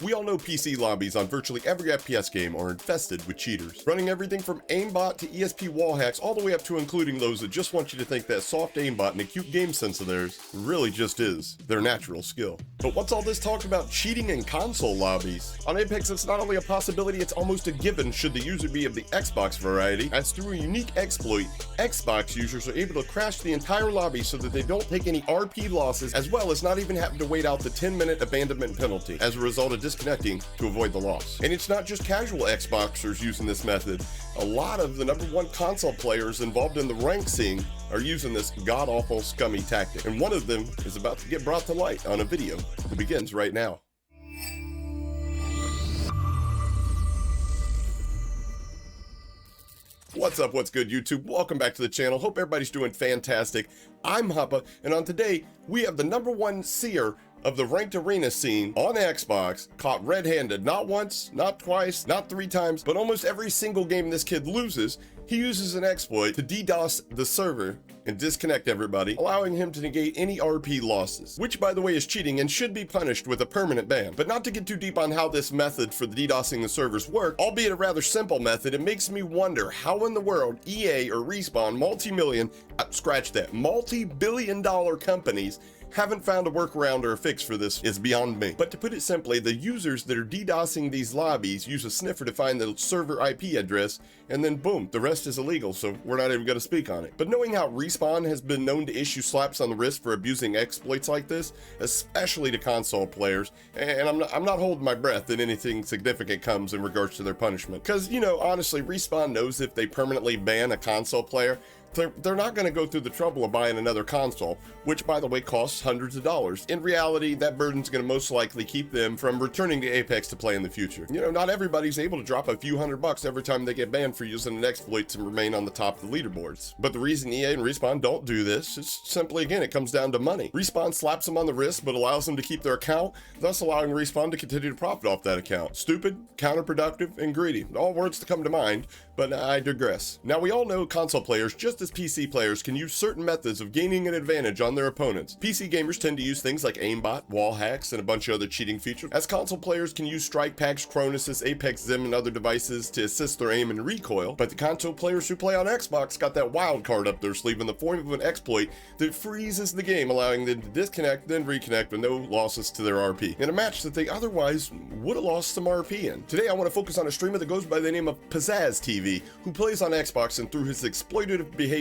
We all know PC lobbies on virtually every FPS game are infested with cheaters, running everything from aimbot to ESP wall hacks all the way up to including those that just want you to think that soft aimbot and a cute game sense of theirs really just is their natural skill. But what's all this talk about cheating in console lobbies? On Apex, it's not only a possibility, it's almost a given should the user be of the Xbox variety, as through a unique exploit, Xbox users are able to crash the entire lobby so that they don't take any RP losses, as well as not even having to wait out the 10-minute abandonment penalty as a result of disconnecting to avoid the loss. And it's not just casual Xboxers using this method. A lot of the #1 console players involved in the rank scene are using this god-awful scummy tactic, and one of them is about to get brought to light on a video that begins right now. What's up, what's good, YouTube? Welcome back to the channel. Hope everybody's doing fantastic. I'm Hapa, and on today, we have the #1 Seer of the ranked arena scene on Xbox, caught red-handed not once, not twice, not 3 times, but almost every single game this kid loses. He uses an exploit to DDoS the server and disconnect everybody, allowing him to negate any RP losses, which by the way is cheating and should be punished with a permanent ban. But not to get too deep on how this method for the DDoSing the servers work, albeit a rather simple method, it makes me wonder how in the world EA or Respawn, multi-billion-dollar companies haven't found a workaround or a fix for this is beyond me. But to put it simply, the users that are DDoSing these lobbies use a sniffer to find the server IP address, and then boom, the rest is illegal, so we're not even going to speak on it. But knowing how Respawn has been known to issue slaps on the wrist for abusing exploits like this, especially to console players, and I'm not holding my breath that anything significant comes in regards to their punishment. Because, you know, honestly, Respawn knows if they permanently ban a console player, they're not going to go through the trouble of buying another console, which by the way costs hundreds of dollars. In reality, that burden's going to most likely keep them from returning to Apex to play in the future. You know, not everybody's able to drop a few $100 every time they get banned for using an exploit to remain on the top of the leaderboards. But the reason EA and Respawn don't do this is simply, again, it comes down to money. Respawn slaps them on the wrist but allows them to keep their account, thus allowing Respawn to continue to profit off that account. Stupid, counterproductive, and greedy. All words to come to mind, but I digress. Now, we all know console players, just as PC players, can use certain methods of gaining an advantage on their opponents. PC gamers tend to use things like aimbot, wall hacks, and a bunch of other cheating features, as console players can use strike packs, Chronuses, Apex Zim, and other devices to assist their aim and recoil. But the console players who play on Xbox got that wild card up their sleeve in the form of an exploit that freezes the game, allowing them to disconnect, then reconnect with no losses to their RP, in a match that they otherwise would have lost some RP in. Today I want to focus on a streamer that goes by the name of PizzazzTV, who plays on Xbox and through his exploitative behavior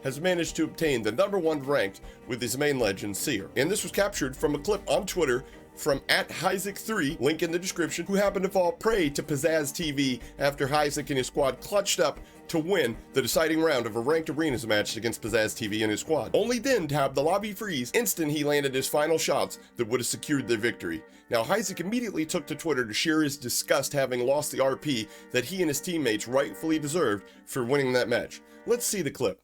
has managed to obtain the #1 ranked with his main legend Seer. And this was captured from a clip on Twitter from @Isaac3, link in the description, who happened to fall prey to PizzazzTV after Isaac and his squad clutched up to win the deciding round of a ranked arenas match against PizzazzTV and his squad. Only then to have the lobby freeze instant he landed his final shots that would have secured the victory. Now, Isaac immediately took to Twitter to share his disgust having lost the RP that he and his teammates rightfully deserved for winning that match. Let's see the clip.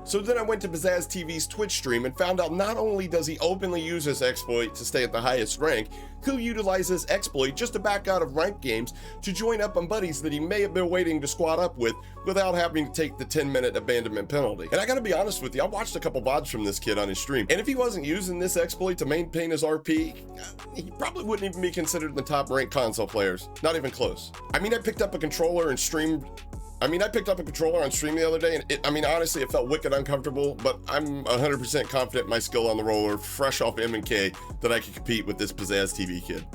So then I went to PizzazzTV's Twitch stream and found out not only does he openly use this exploit to stay at the highest rank, he'll utilize this exploit just to back out of ranked games to join up on buddies that he may have been waiting to squad up with without having to take the 10-minute abandonment penalty. And I gotta be honest with you, I watched a couple VODs from this kid on his stream, and if he wasn't using this exploit to maintain his RP, he probably wouldn't even be considered in the top ranked console players. Not even close. I mean, I picked up a controller on stream the other day, and honestly, it felt wicked uncomfortable, but I'm 100% confident in my skill on the roller, fresh off M&K, that I can compete with this PizzazzTV kid.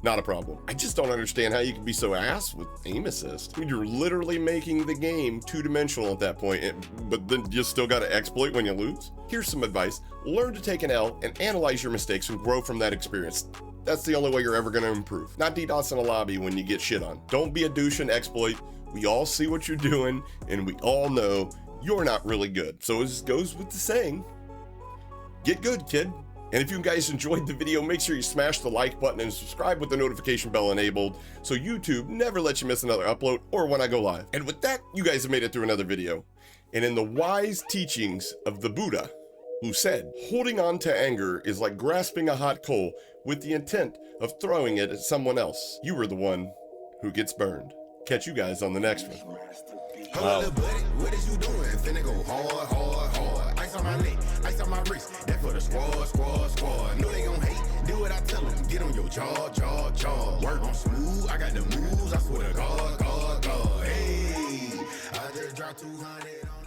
not a problem. I just don't understand how you can be so ass with aim assist. I mean, you're literally making the game two-dimensional at that point, but then you still gotta exploit when you lose? Here's some advice. Learn to take an L and analyze your mistakes and grow from that experience. That's the only way you're ever gonna improve. Not DDoS in a lobby when you get shit on. Don't be a douche and exploit. We all see what you're doing, and we all know you're not really good. So it goes with the saying, get good, kid. And if you guys enjoyed the video, make sure you smash the like button and subscribe with the notification bell enabled so YouTube never lets you miss another upload or when I go live. And with that, you guys have made it through another video. And in the wise teachings of the Buddha, who said, holding on to anger is like grasping a hot coal with the intent of throwing it at someone else. You were the one who gets burned. Catch you guys on the next one. Wow. What is you doing? Finna go hard, hard, hard. Ice on my neck, ice on my wrist. That for the squad, squad, squad. Know they gon' hate. Do what I tell them. Get on your jaw, jaw, jaw. Work on smooth. I got the moves. I swear to God, God, God. Hey, I just dropped 200 on